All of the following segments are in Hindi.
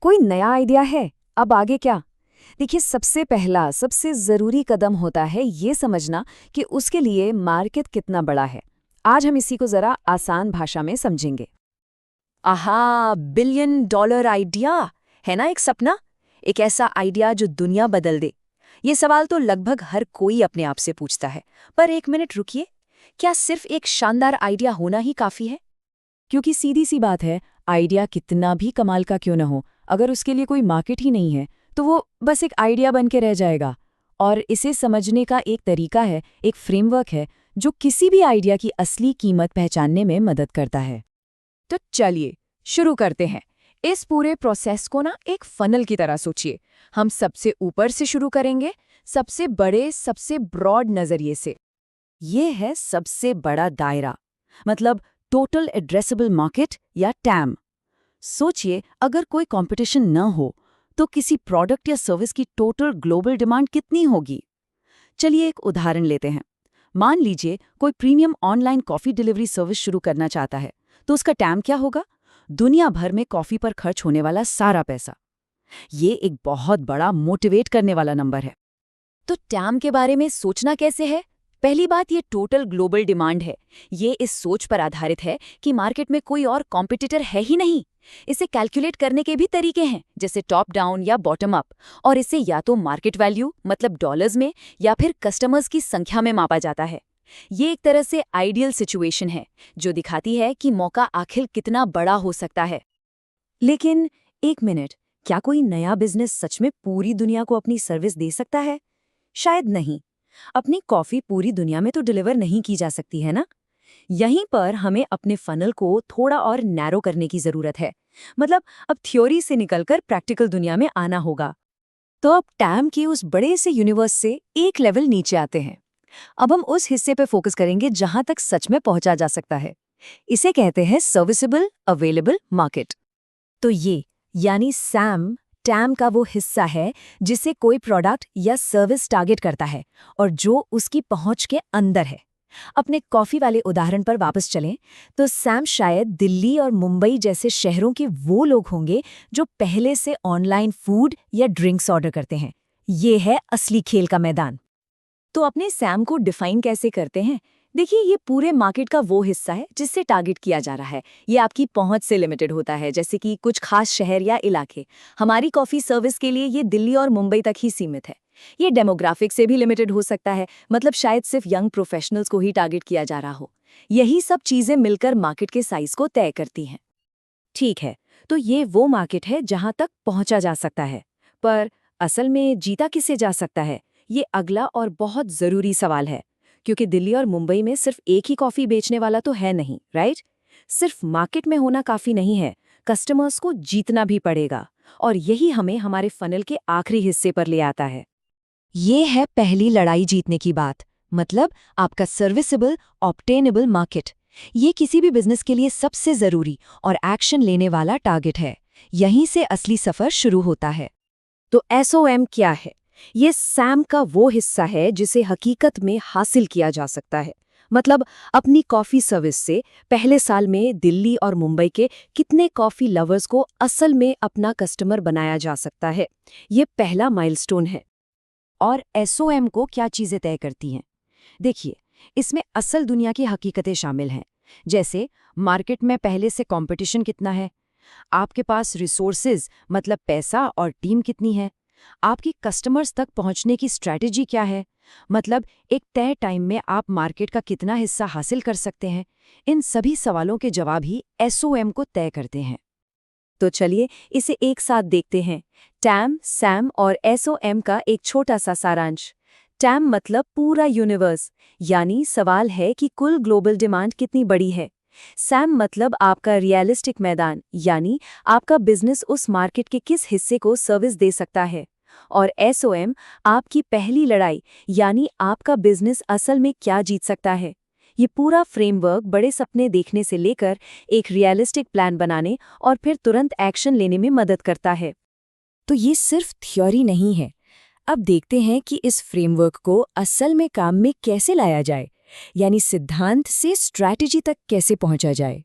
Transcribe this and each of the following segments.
कोई नया आइडिया है? अब आगे क्या? देखिए, सबसे पहला सबसे ज़रूरी कदम होता है ये समझना कि उसके लिए मार्केट कितना बड़ा है। आज हम इसी को ज़रा आसान भाषा में समझेंगे। आहा, बिलियन डॉलर आइडिया है ना, एक सपना। एक ऐसा आइडिया जो दुनिया बदल दे। ये सवाल तो लगभग हर कोई अपने आप से पूछता है। पर एक मिनट रुकिए, क्या सिर्फ एक शानदार आइडिया होना ही काफी है? क्योंकि सीधी सी बात है, आइडिया कितना भी कमाल का क्यों न हो, अगर उसके लिए कोई मार्केट ही नहीं है तो वो बस एक आइडिया बन के रह जाएगा। और इसे समझने का एक तरीका है, एक फ्रेमवर्क है जो किसी भी आइडिया की असली कीमत पहचानने में मदद करता है। तो चलिए शुरू करते हैं। इस पूरे प्रोसेस को ना एक फनल की तरह सोचिए। हम सबसे ऊपर से शुरू करेंगे, सबसे बड़े, सबसे ब्रॉड नजरिए से। ये है सबसे बड़ा दायरा, मतलब टोटल एड्रेसेबल मार्केट या टैम। सोचिए, अगर कोई कंपटीशन न हो तो किसी प्रोडक्ट या सर्विस की टोटल ग्लोबल डिमांड कितनी होगी। चलिए एक उदाहरण लेते हैं। मान लीजिए कोई premium online coffee delivery service शुरू करना चाहता है, तो उसका टैम क्या होगा? दुनिया भर में कॉफी पर खर्च होने वाला सारा पैसा। ये एक बहुत बड़ा मोटिवेट करने वाला नंबर है। तो टैम के बारे में सोचना कैसे है? पहली बात, ये टोटल ग्लोबल डिमांड है। ये इस सोच पर आधारित है कि मार्केट में कोई और कॉम्पिटिटर है ही नहीं। इसे कैलकुलेट करने के भी तरीके हैं, जैसे टॉप डाउन या बॉटम अप। और इसे या तो मार्केट वैल्यू मतलब डॉलर्स में या फिर कस्टमर्स की संख्या में मापा जाता है। ये एक तरह से आइडियल सिचुएशन है जो दिखाती है कि मौका आखिर कितना बड़ा हो सकता है। लेकिन एक मिनट, क्या कोई नया बिजनेस सच में पूरी दुनिया को अपनी सर्विस दे सकता है? शायद नहीं। अपनी कॉफी पूरी दुनिया में तो डिलीवर नहीं की जा सकती है ना। यहीं पर हमें अपने फनल को थोड़ा और नैरो करने की जरूरत है। मतलब अब थ्योरी से निकलकर प्रैक्टिकल दुनिया में आना होगा। तो अब टैम के उस बड़े से यूनिवर्स से एक लेवल नीचे आते हैं। अब हम उस हिस्से पे फोकस करेंगे जहां तक सच में पहुंचा जा सकता है। इसे कहते हैं सर्विसेबल अवेलेबल मार्केट। तो ये यानी सैम टैम का वो हिस्सा है जिसे कोई प्रोडक्ट या सर्विस टारगेट करता है और जो उसकी पहुंच के अंदर है। अपने कॉफी वाले उदाहरण पर वापस चलें तो सैम शायद दिल्ली और मुंबई जैसे शहरों के वो लोग होंगे जो पहले से ऑनलाइन फूड या ड्रिंक्स ऑर्डर करते हैं। ये है असली खेल का मैदान। तो अपने सैम को डिफाइन कैसे करते हैं? देखिए, ये पूरे मार्केट का वो हिस्सा है जिससे टारगेट किया जा रहा है। ये आपकी पहुंच से लिमिटेड होता है, जैसे कि कुछ खास शहर या इलाके। हमारी कॉफी सर्विस के लिए ये दिल्ली और मुंबई तक ही सीमित है। ये डेमोग्राफिक से भी लिमिटेड हो सकता है, मतलब शायद सिर्फ यंग प्रोफेशनल्स को ही टारगेट किया जा रहा हो। यही सब चीजें मिलकर मार्केट के साइज को तय करती हैं। ठीक है, तो ये वो मार्केट है जहां तक पहुंचा जा सकता है। पर असल में जीता किसे जा सकता है? ये अगला और बहुत जरूरी सवाल है, क्योंकि दिल्ली और मुंबई में सिर्फ एक ही कॉफी बेचने वाला तो है नहीं, राइट? सिर्फ मार्केट में होना काफी नहीं है, कस्टमर्स को जीतना भी पड़ेगा। और यही हमें हमारे फनल के आखिरी हिस्से पर ले आता है। ये है पहली लड़ाई जीतने की बात, मतलब आपका सर्विसेबल ऑब्टेनेबल मार्केट। ये किसी भी बिजनेस के लिए सबसे जरूरी और एक्शन लेने वाला टारगेट है। यहीं से असली सफर शुरू होता है। तो SOM क्या है? ये सैम का वो हिस्सा है जिसे हकीकत में हासिल किया जा सकता है। मतलब अपनी कॉफी सर्विस से पहले साल में दिल्ली और मुंबई के कितने कॉफी लवर्स को असल में अपना कस्टमर बनाया जा सकता है। ये पहला माइलस्टोन है। और SOM को क्या चीजें तय करती हैं? देखिए, इसमें असल दुनिया की हकीकतें शामिल हैं, जैसे मार्केट में पहले से कंपटीशन कितना है, आपके पास रिसोर्सेज मतलब पैसा और टीम कितनी है, आपकी कस्टमर्स तक पहुंचने की स्ट्रैटेजी क्या है, मतलब एक तय टाइम में आप मार्केट का कितना हिस्सा हासिल कर सकते हैं। इन सभी सवालों के जवाब ही SOM को तय करते हैं। तो चलिए इसे एक साथ देखते हैं। टैम, सैम और SOM का एक छोटा सा सारांश। टैम मतलब पूरा यूनिवर्स, यानी सवाल है कि कुल ग्लोबल डिमांड कितनी बड़ी है। सैम मतलब आपका रियलिस्टिक मैदान, यानी आपका बिजनेस उस मार्केट के किस हिस्से को सर्विस दे सकता है। और SOM आपकी पहली लड़ाई, यानी आपका बिजनेस असल में क्या जीत सकता है। ये पूरा फ्रेमवर्क बड़े सपने देखने से लेकर एक रियलिस्टिक प्लान बनाने और फिर तुरंत एक्शन लेने में मदद करता है। तो ये सिर्फ थ्योरी नहीं है। अब देखते हैं कि इस फ्रेमवर्क को असल में काम में कैसे लाया जाए, यानी सिद्धांत से स्ट्रैटेजी तक कैसे पहुंचा जाए।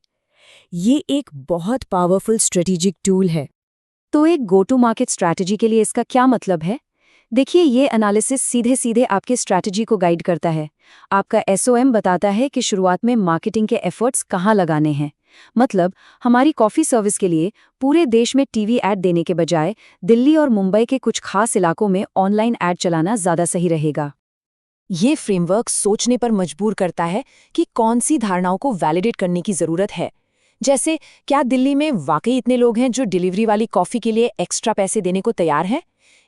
ये एक बहुत पावरफुल स्ट्रेटेजिक टूल है। तो एक गो टू मार्केट स्ट्रैटेजी के लिए इसका क्या मतलब है? देखिए, ये एनालिसिस सीधे सीधे आपके स्ट्रैटेजी को गाइड करता है। आपका एसओएम बताता है कि शुरुआत में मार्केटिंग के एफर्ट्स कहाँ लगाने हैं। मतलब, हमारी कॉफ़ी सर्विस के लिए पूरे देश में टीवी ऐड देने के बजाय दिल्ली और मुंबई के कुछ खास इलाकों में ऑनलाइन ऐड चलाना ज़्यादा सही रहेगा। ये फ्रेमवर्क सोचने पर मजबूर करता है कि कौन सी धारणाओं को वैलिडेट करने की जरूरत है। जैसे, क्या दिल्ली में वाकई इतने लोग हैं जो डिलीवरी वाली कॉफी के लिए एक्स्ट्रा पैसे देने को तैयार हैं?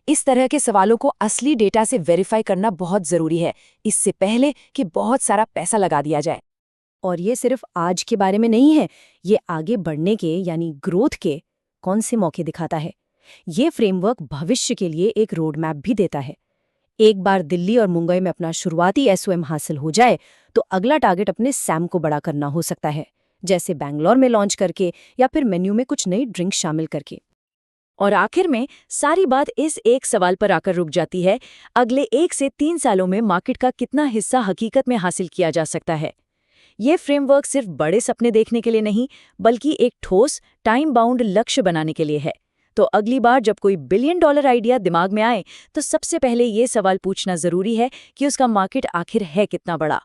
इस तरह के सवालों को असली डेटा से वेरीफाई करना बहुत जरूरी है, इससे पहले कि बहुत सारा पैसा लगा दिया जाए। और ये सिर्फ आज के बारे में नहीं है, ये आगे बढ़ने के यानी ग्रोथ के कौन से मौके दिखाता है। ये फ्रेमवर्क भविष्य के लिए एक रोड मैप भी देता है। एक बार दिल्ली और मुंबई में अपना शुरुआती एसओएम हासिल हो जाए तो अगला टारगेट अपने सैम को बड़ा करना हो सकता है, जैसे बैंगलोर में लॉन्च करके या फिर मेन्यू में कुछ नई ड्रिंक शामिल करके। और आखिर में सारी बात इस एक सवाल पर आकर रुक जाती है, अगले 1 से 3 सालों में मार्केट का कितना हिस्सा हकीकत में हासिल किया जा सकता है। ये फ्रेमवर्क सिर्फ बड़े सपने देखने के लिए नहीं, बल्कि एक ठोस, टाइम बाउंड लक्ष्य बनाने के लिए है। तो अगली बार जब कोई $1 बिलियन आइडिया दिमाग में आए, तो सबसे पहले ये सवाल पूछना जरूरी है कि उसका मार्केट आखिर है कितना बड़ा।